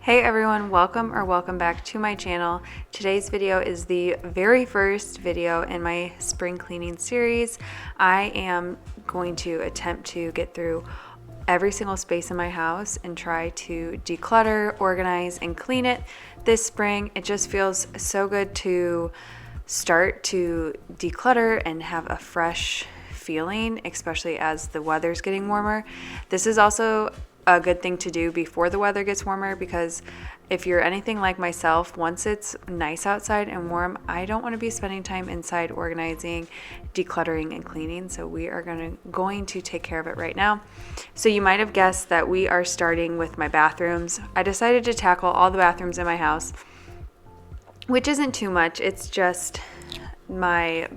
Hey everyone, welcome back to my channel. Today's video is the very first video in my spring cleaning series. I am going to attempt to get through every single space in my house and try to declutter, organize, and clean it this spring. It just feels so good to start to declutter and have a fresh feeling, especially as the weather's getting warmer. This is also a good thing to do before the weather gets warmer, because if you're anything like myself, once it's nice outside and warm, I don't want to be spending time inside organizing, decluttering, and cleaning. So we are going to take care of it right now. So you might have guessed that we are starting with my bathrooms. I decided to tackle all the bathrooms in my house, which isn't too much. It's just my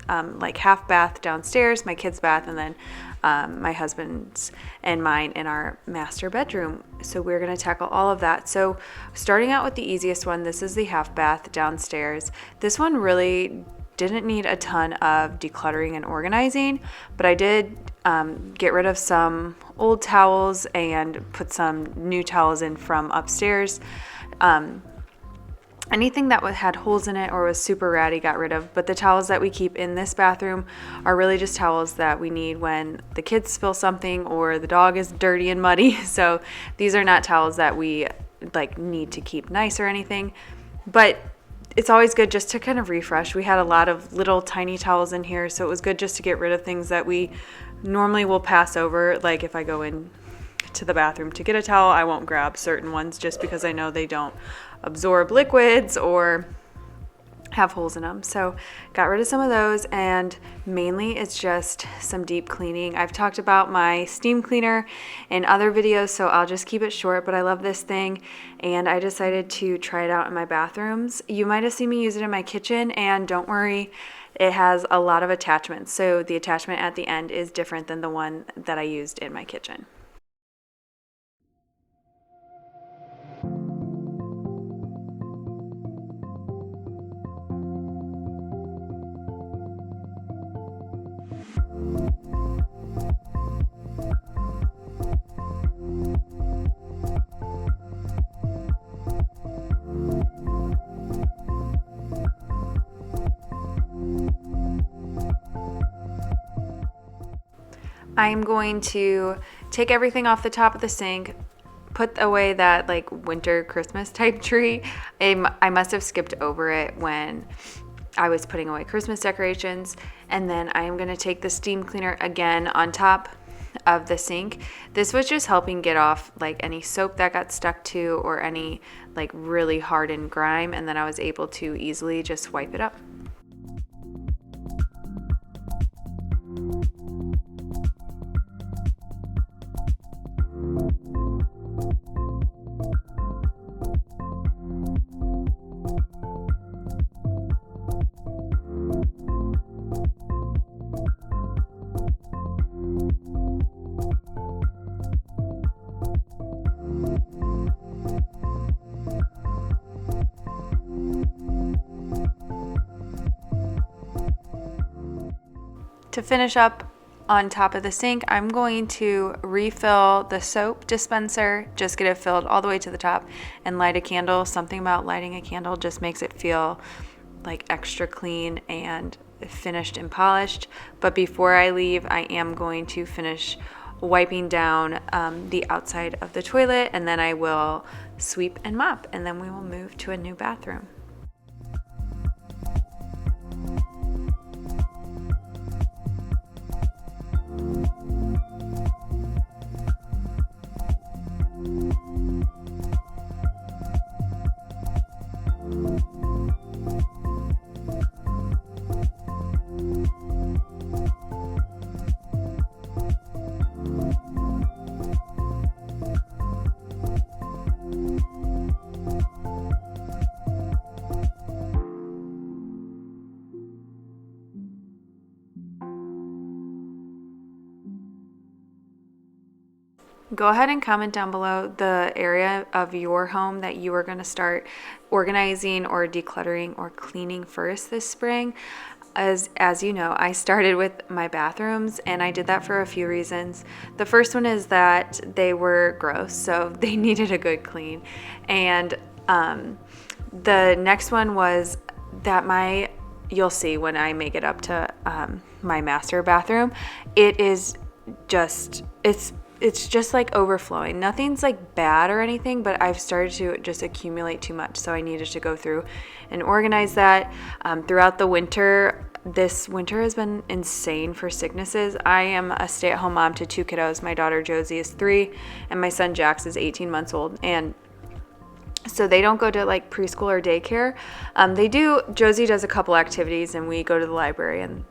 half bath downstairs, my kids' bath, and then my husband's and mine in our master bedroom. So we're going to tackle all of that. So starting out with the easiest one, this is the half bath downstairs. This one really didn't need a ton of decluttering and organizing, but I did get rid of some old towels and put some new towels in from upstairs. Anything that had holes in it or was super ratty got rid of, but the towels that we keep in this bathroom are really just towels that we need when the kids spill something or the dog is dirty and muddy. So these are not towels that we need to keep nice or anything, but it's always good just to kind of refresh. We had a lot of little tiny towels in here, so it was good just to get rid of things that we normally will pass over. Like if I go in to the bathroom to get a towel, I won't grab certain ones just because I know they don't absorb liquids or have holes in them. So got rid of some of those, and mainly it's just some deep cleaning. I've talked about my steam cleaner in other videos, so I'll just keep it short, but I love this thing and I decided to try it out in my bathrooms. You might have seen me use it in my kitchen, and don't worry, it has a lot of attachments. So the attachment at the end is different than the one that I used in my kitchen. I'm going to take everything off the top of the sink, put away that winter Christmas type tree. I must have skipped over it when I was putting away Christmas decorations. And then I am going to take the steam cleaner again on top of the sink. This was just helping get off any soap that got stuck to or any really hardened grime, and then I was able to easily just wipe it up. To finish up on top of the sink, I'm going to refill the soap dispenser, just get it filled all the way to the top, and light a candle. Something about lighting a candle just makes it feel extra clean and finished and polished. But before I leave, I am going to finish wiping down the outside of the toilet, and then I will sweep and mop, and then we will move to a new bathroom. Go ahead and comment down below the area of your home that you are going to start organizing or decluttering or cleaning first this spring. as you know, I started with my bathrooms, and I did that for a few reasons. The first one is that they were gross, so they needed a good clean. And the next one was that you'll see when I make it up to my master bathroom, it's just like overflowing. Nothing's like bad or anything, but I've started to just accumulate too much. So I needed to go through and organize that. Throughout the winter, this winter has been insane for sicknesses. I am a stay-at-home mom to 2 kiddos. My daughter Josie is 3 and my son Jax is 18 months old. And so they don't go to like preschool or daycare. Josie does a couple activities, and we go to the library, and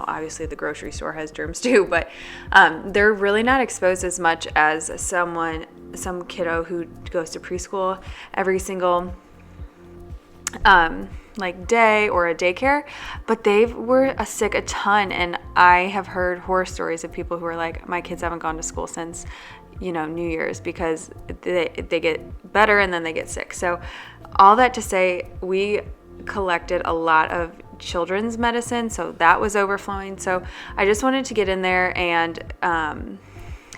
obviously the grocery store has germs too, but they're really not exposed as much as some kiddo who goes to preschool every single like day or a daycare. But they were sick a ton, and I have heard horror stories of people who are like, my kids haven't gone to school since New Year's, because they get better and then they get sick. So all that to say, we collected a lot of children's medicine, so that was overflowing. So I just wanted to get in there and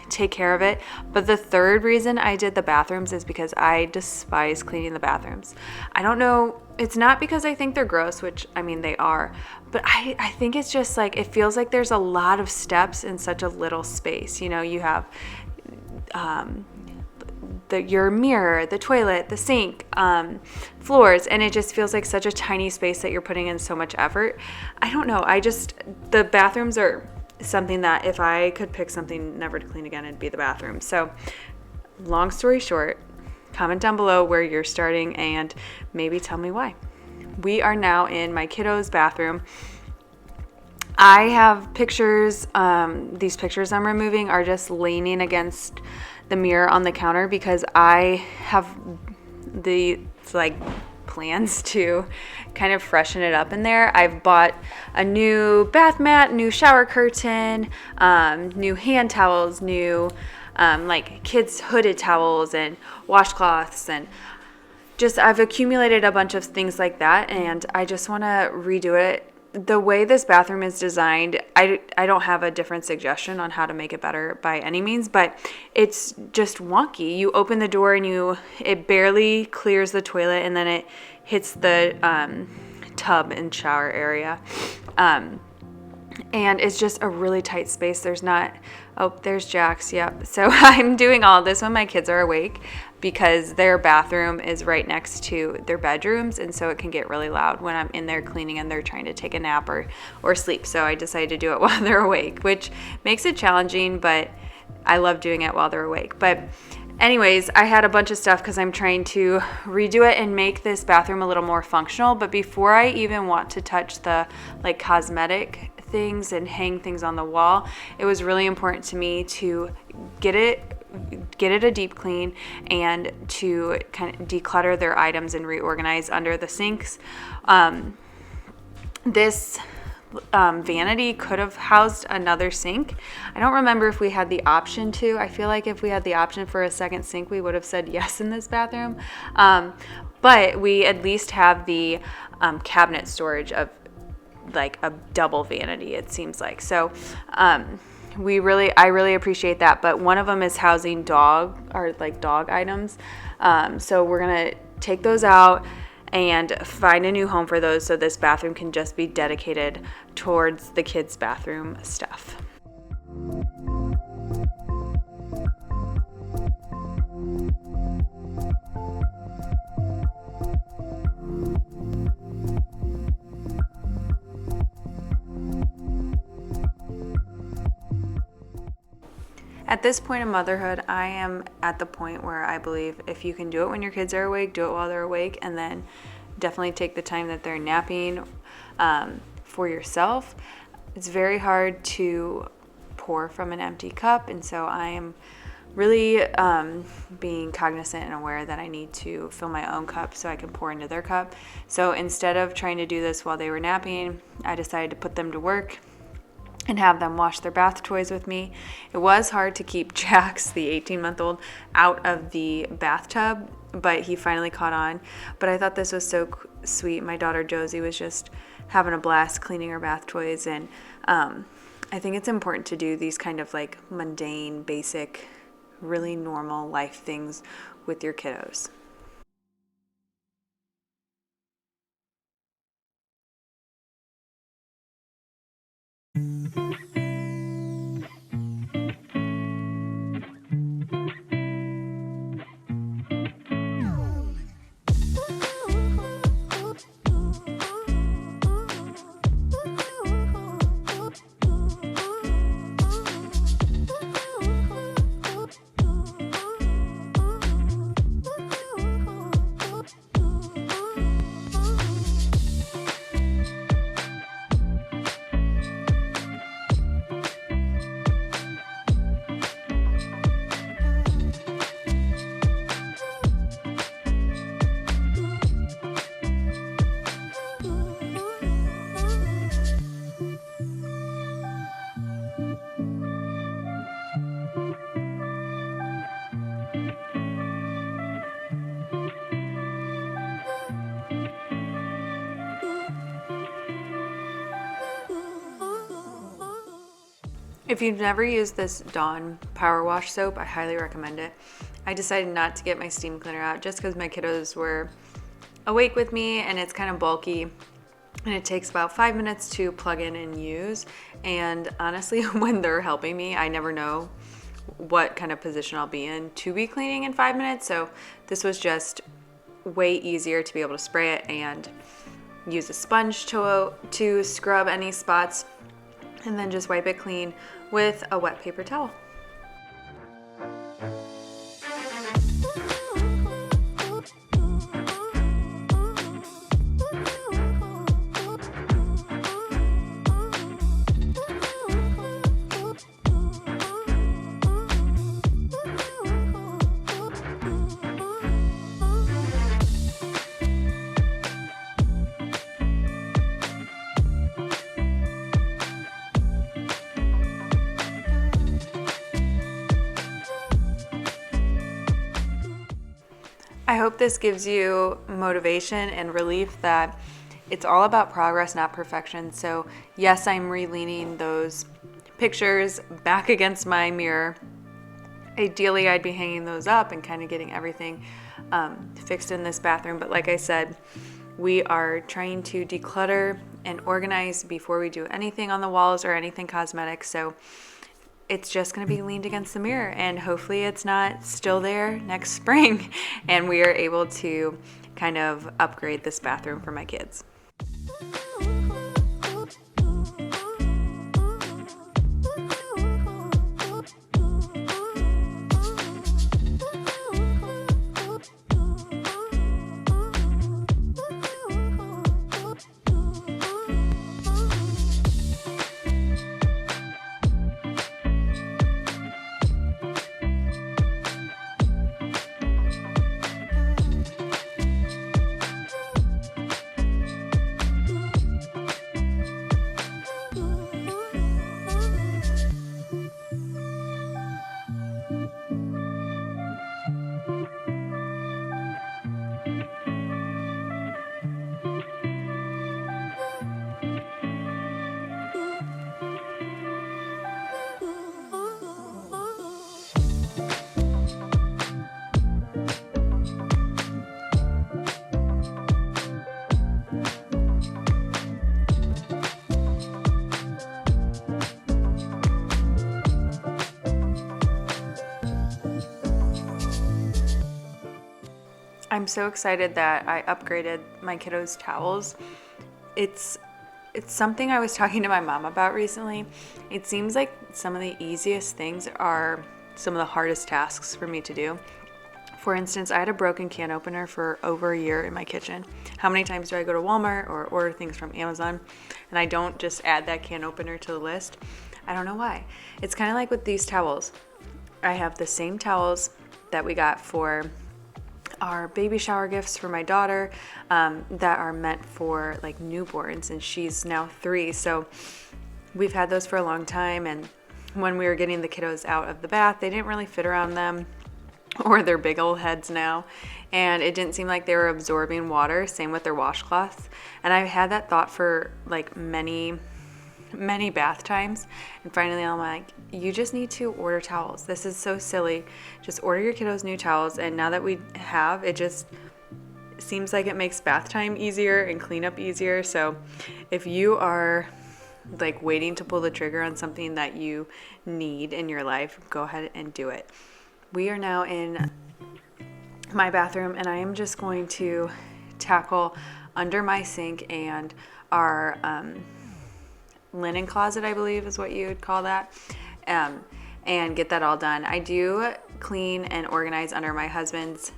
take care of it. But the third reason I did the bathrooms is because I despise cleaning the bathrooms. I don't know, it's not because I think they're gross, which I mean they are, but I think it's just like, it feels like there's a lot of steps in such a little space. You have your mirror, the toilet, the sink, floors, and it just feels like such a tiny space that you're putting in so much effort. I don't know. The bathrooms are something that if I could pick something never to clean again, it'd be the bathroom. So long story short, comment down below where you're starting and maybe tell me why. We are now in my kiddo's bathroom. I have pictures. These pictures I'm removing are just leaning against the mirror on the counter because I have the plans to kind of freshen it up in there. I've bought a new bath mat, new shower curtain, new hand towels, new kids hooded towels and washcloths, and just I've accumulated a bunch of things like that, and I just want to redo it. The way this bathroom is designed, I don't have a different suggestion on how to make it better by any means, but it's just wonky. You open the door and it barely clears the toilet, and then it hits the tub and shower area. And it's just a really tight space. There's Jax, yep. So I'm doing all this when my kids are awake because their bathroom is right next to their bedrooms, and so it can get really loud when I'm in there cleaning and they're trying to take a nap or sleep. So I decided to do it while they're awake, which makes it challenging, but I love doing it while they're awake. But anyways, I had a bunch of stuff because I'm trying to redo it and make this bathroom a little more functional. But before I even want to touch the cosmetic things and hang things on the wall, it was really important to me to get it a deep clean and to kind of declutter their items and reorganize under the sinks. This vanity could have housed another sink. I don't remember if we had the option to. I feel like if we had the option for a second sink, we would have said yes in this bathroom. But we at least have the cabinet storage of a double vanity, it seems like. So I really appreciate that. But one of them is housing dog items. So we're gonna take those out and find a new home for those, so this bathroom can just be dedicated towards the kids' bathroom stuff. At this point in motherhood, I am at the point where I believe if you can do it when your kids are awake, do it while they're awake, and then definitely take the time that they're napping for yourself. It's very hard to pour from an empty cup, and so I am really being cognizant and aware that I need to fill my own cup so I can pour into their cup. So instead of trying to do this while they were napping, I decided to put them to work and have them wash their bath toys with me. It was hard to keep Jax, the 18-month-old, out of the bathtub but he finally caught on. But I thought this was so sweet. My daughter Josie was just having a blast cleaning her bath toys, and I think it's important to do these kind of like mundane, basic, really normal life things with your kiddos. If you've never used this Dawn Power Wash soap, I highly recommend it. I decided not to get my steam cleaner out just because my kiddos were awake with me, and it's kind of bulky and it takes about 5 minutes to plug in and use. And honestly, when they're helping me, I never know what kind of position I'll be in to be cleaning in 5 minutes. So this was just way easier to be able to spray it and use a sponge to scrub any spots, and then just wipe it clean with a wet paper towel. I hope this gives you motivation and relief that it's all about progress, not perfection. So yes, I'm re-leaning those pictures back against my mirror. Ideally, I'd be hanging those up and kind of getting everything fixed in this bathroom. But like I said, we are trying to declutter and organize before we do anything on the walls or anything cosmetic. So it's just going to be leaned against the mirror, and hopefully it's not still there next spring and we are able to kind of upgrade this bathroom for my kids. I'm so excited that I upgraded my kiddos' towels. It's something I was talking to my mom about recently. It seems like some of the easiest things are some of the hardest tasks for me to do. For instance, I had a broken can opener for over a year in my kitchen. How many times do I go to Walmart or order things from Amazon and I don't just add that can opener to the list? I don't know why. It's kind of like with these towels. I have the same towels that we got for our baby shower gifts for my daughter that are meant for like newborns, and she's now 3. So we've had those for a long time, and when we were getting the kiddos out of the bath, they didn't really fit around them. or their big old heads now, and it didn't seem like they were absorbing water. Same with their washcloths. And I've had that thought for like many bath times, and finally I'm like, you just need to order towels. This is so silly. Just order your kiddos new towels, and now that we have, it just seems like it makes bath time easier and cleanup easier. So if you are like waiting to pull the trigger on something that you need in your life, go ahead and do it. We are now in my bathroom, and I am just going to tackle under my sink and our linen closet, I believe is what you would call that, and get that all done. I do clean and organize under my husband's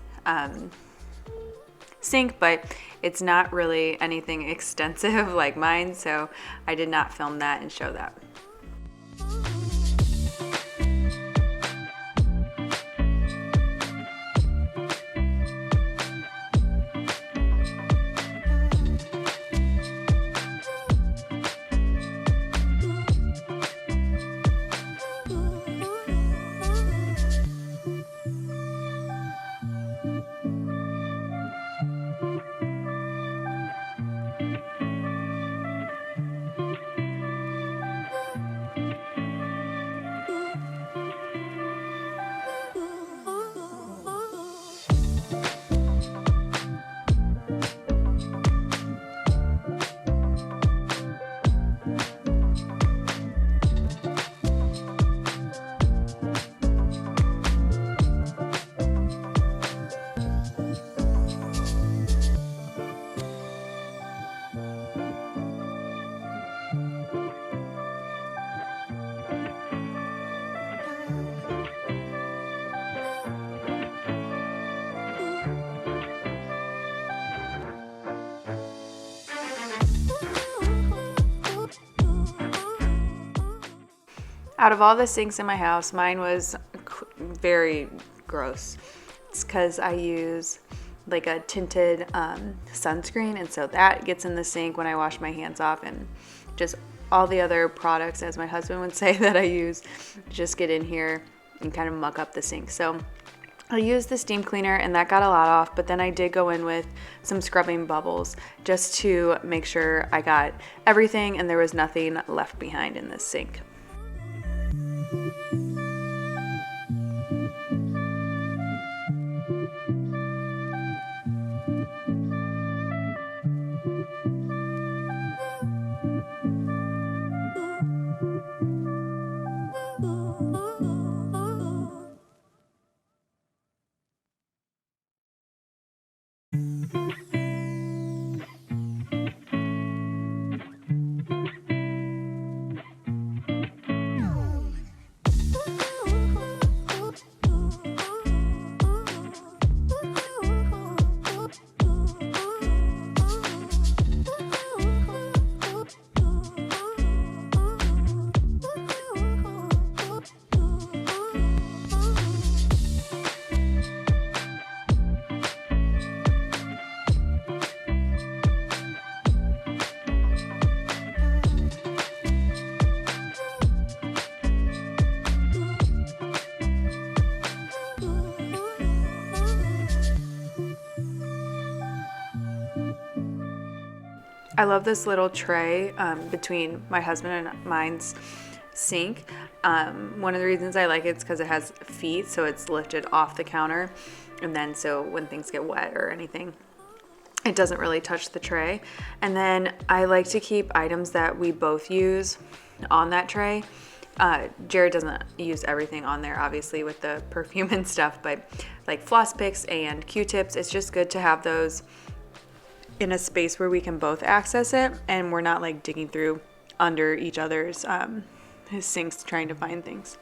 sink, but it's not really anything extensive like mine, so I did not film that and show that. Out of all the sinks in my house, mine was very gross. It's because I use like a tinted sunscreen, and so that gets in the sink when I wash my hands off, and just all the other products, as my husband would say, that I use just get in here and kind of muck up the sink. So I used the steam cleaner, and that got a lot off, but then I did go in with some scrubbing bubbles just to make sure I got everything and there was nothing left behind in this sink. I love this little tray between my husband and mine's sink. One of the reasons I like it is because it has feet, so it's lifted off the counter, and then so when things get wet or anything, it doesn't really touch the tray. And then I like to keep items that we both use on that tray. Jared doesn't use everything on there, obviously, with the perfume and stuff, but like floss picks and Q-tips, it's just good to have those in a space where we can both access it, and we're not like digging through under each other's sinks trying to find things.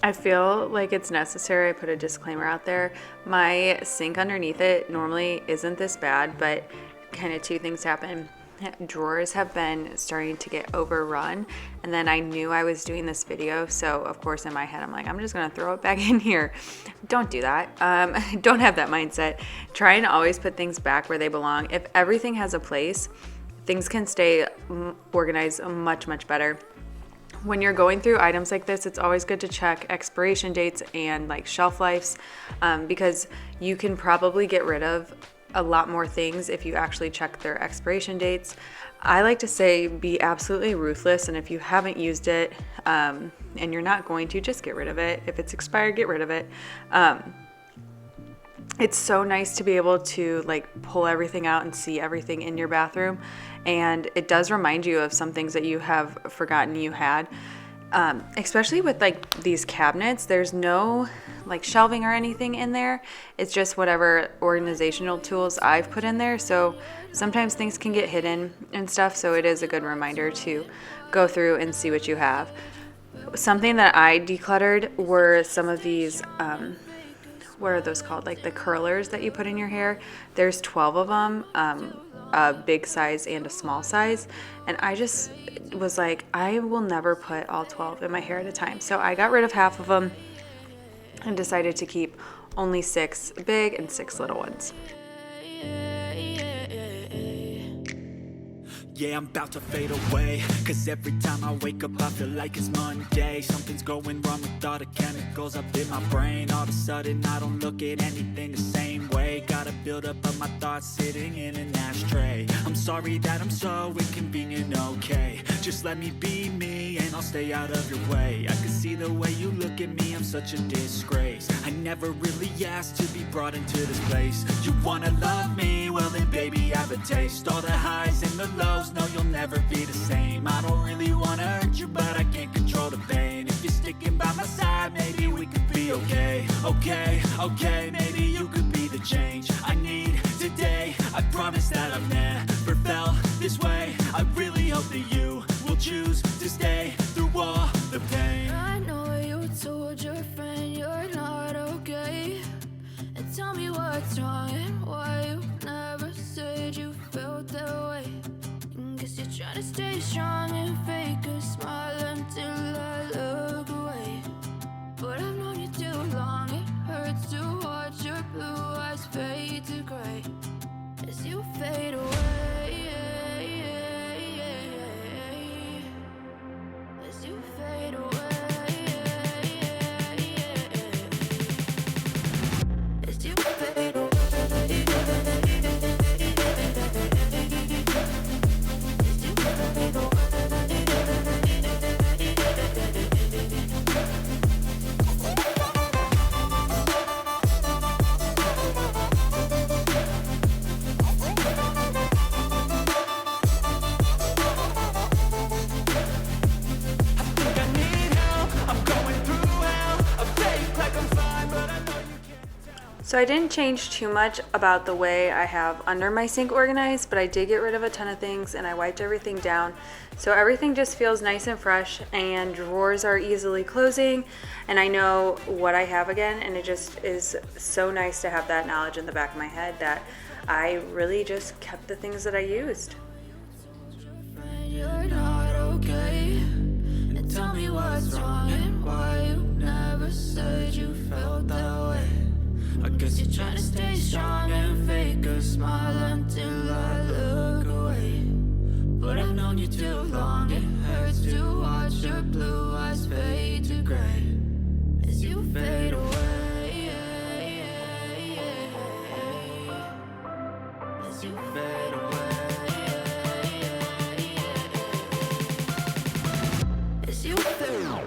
I feel like it's necessary I put a disclaimer out there. My sink underneath it normally isn't this bad, but kind of two things happen. Drawers have been starting to get overrun, and then I knew I was doing this video, so of course in my head I'm like, I'm just gonna throw it back in here. Don't do that. Don't have that mindset. Try and always put things back where they belong. If everything has a place, things can stay organized much better. when you're going through items like this, it's always good to check expiration dates and like shelf lives, because you can probably get rid of a lot more things if you actually check their expiration dates. I like to say be absolutely ruthless, and if you haven't used it and you're not going to, just get rid of it. If it's expired, get rid of it. It's so nice to be able to like pull everything out and see everything in your bathroom, and it does remind you of some things that you have forgotten you had. Especially with like these cabinets, there's no like shelving or anything in there. It's just whatever organizational tools I've put in there. So sometimes things can get hidden and stuff. So it is a good reminder to go through and see what you have. Something that I decluttered were some of these, what are those called? Like the curlers that you put in your hair. There's 12 of them. A big size and a small size, and I just was like, I will never put all 12 in my hair at a time. So I got rid of half of them and decided to keep only 6 big and 6 little ones. Yeah, I'm about to fade away, cause every time I wake up I feel like it's Monday. Something's going wrong with all the chemicals up in my brain. All of a sudden I don't look at anything the same way. Gotta build up of my thoughts sitting in an ashtray. I'm sorry that I'm so inconvenient, okay. Just let me be me and I'll stay out of your way. I can see the way you look at me, I'm such a disgrace. I never really asked to be brought into this place. You wanna love me? Well then baby I have a taste. All the highs and the lows, no you'll never be the same. I don't really wanna hurt you, but I can't control the pain. If you're sticking by my side, maybe we could be okay. Okay, maybe you could be the change I need today. I promise that I've never felt this way. I really hope that you will choose to stay through all the pain. I know you told your friend you're not okay, and tell me what's wrong and why you never said you felt that way. Guess you're trying to stay strong and fake a smile until I look away. But I've known you too long, it hurts to watch your blue eyes fade to gray as you fade away. As you fade away. As you fade away. So I didn't change too much about the way I have under my sink organized, but I did get rid of a ton of things and I wiped everything down. So everything just feels nice and fresh, and drawers are easily closing, and I know what I have again, and it just is so nice to have that knowledge in the back of my head that I really just kept the things that I used. You're not okay, and tell me what's wrong and why you never said you felt that way. I guess you're trying to stay strong and fake a smile until I look away. But I've known you too long, it hurts to watch your blue eyes fade to gray as you fade away. As you fade away. As you fade away.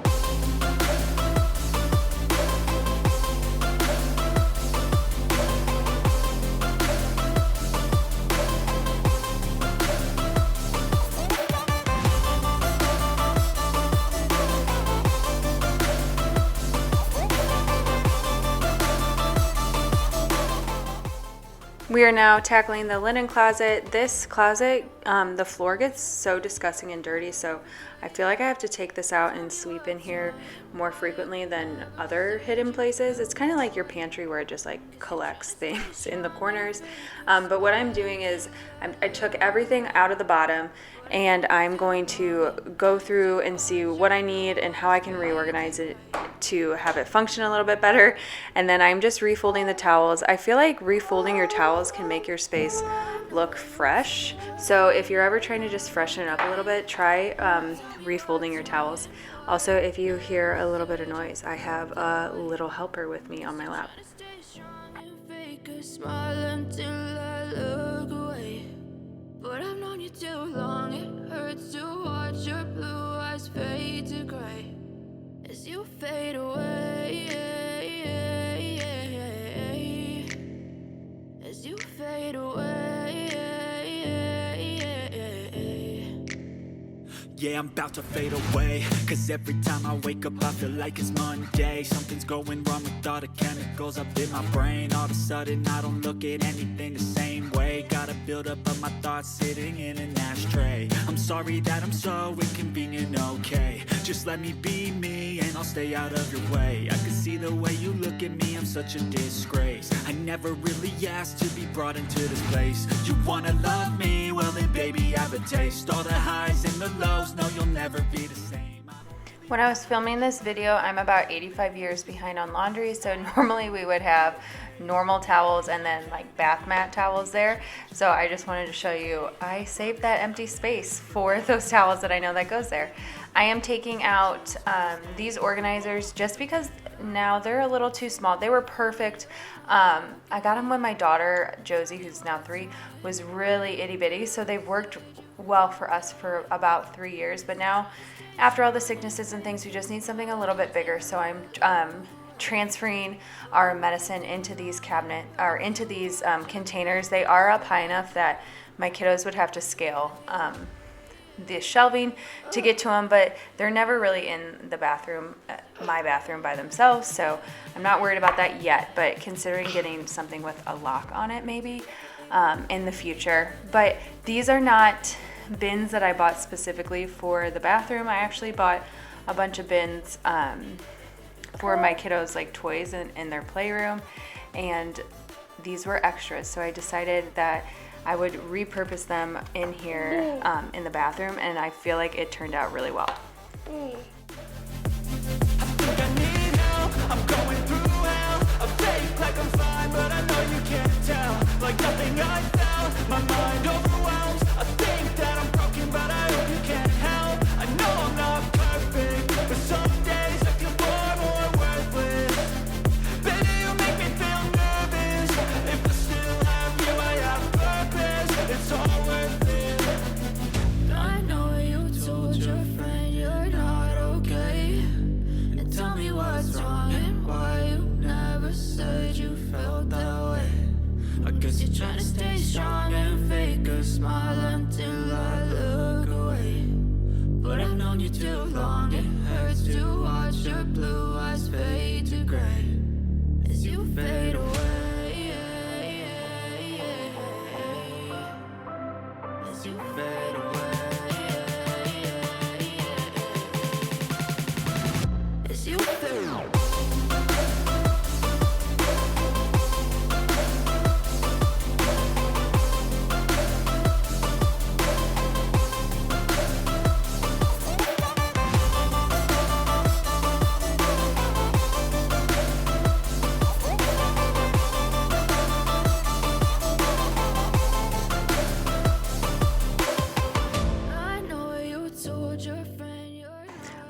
We are now tackling the linen closet. This closet, the floor gets so disgusting and dirty, so I feel like I have to take this out and sweep in here more frequently than other hidden places. It's kind of like your pantry where it just like collects things in the corners. But what I'm doing is I took everything out of the bottom, and I'm going to go through and see what I need and how I can reorganize it to have it function a little bit better. And then I'm just refolding the towels. I feel like refolding your towels can make your space look fresh. So if you're ever trying to just freshen it up a little bit, try refolding your towels. Also, if you hear a little bit of noise, I have a little helper with me on my lap. Smile until I look away. But I've known you too long. It hurts to watch your blue eyes fade to gray as you fade away. As you fade away. Yeah, I'm about to fade away, cause every time I wake up I feel like it's Monday. Something's going wrong with all the chemicals up in my brain. All of a sudden I don't look at anything the same way. Gotta build up of my thoughts sitting in an ashtray. I'm sorry that I'm so inconvenient, okay. Just let me be me and I'll stay out of your way. I can see the way you look at me, I'm such a disgrace. I never really asked to be brought into this place. You wanna love me? Well then baby, have a taste. All the highs and the lows, no, you'll never be the same. When I was filming this video, I'm about 85 years behind on laundry, so normally we would have normal towels and then like bath mat towels there. So I just wanted to show you, I saved that empty space for those towels that I know that goes there. I am taking out these organizers just because now they're a little too small. They were perfect. I got them when my daughter, Josie, who's now 3, was really itty bitty, so they've worked well for us for about 3 years. But now, after all the sicknesses and things, we just need something a little bit bigger. So I'm transferring our medicine into these containers. They are up high enough that my kiddos would have to scale the shelving to get to them, but they're never really in the bathroom, my bathroom, by themselves, so I'm not worried about that yet, but considering getting something with a lock on it maybe in the future. But these are not bins that I bought specifically for the bathroom. I actually bought a bunch of bins for my kiddos, like toys in their playroom, and these were extras, so I decided that I would repurpose them in here in the bathroom, and I feel like it turned out really well. You're trying to stay strong and fake a smile until I look away. But I've known you too long. It hurts to watch your blue eyes fade to gray as you fade away. As you fade away. As you fade away.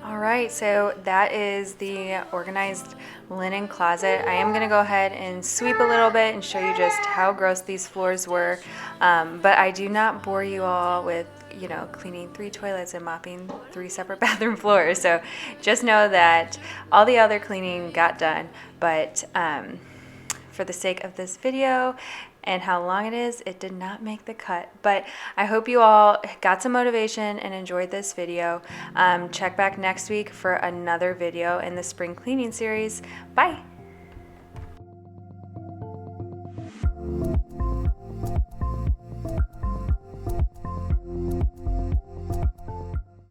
Alright, so that is the organized linen closet. I am going to go ahead and sweep a little bit and show you just how gross these floors were, but I do not bore you all with, you know, cleaning 3 toilets and mopping 3 separate bathroom floors. So just know that all the other cleaning got done, but for the sake of this video and how long it is, it did not make the cut. But I hope you all got some motivation and enjoyed this video. Check back next week for another video in the spring cleaning series. Bye.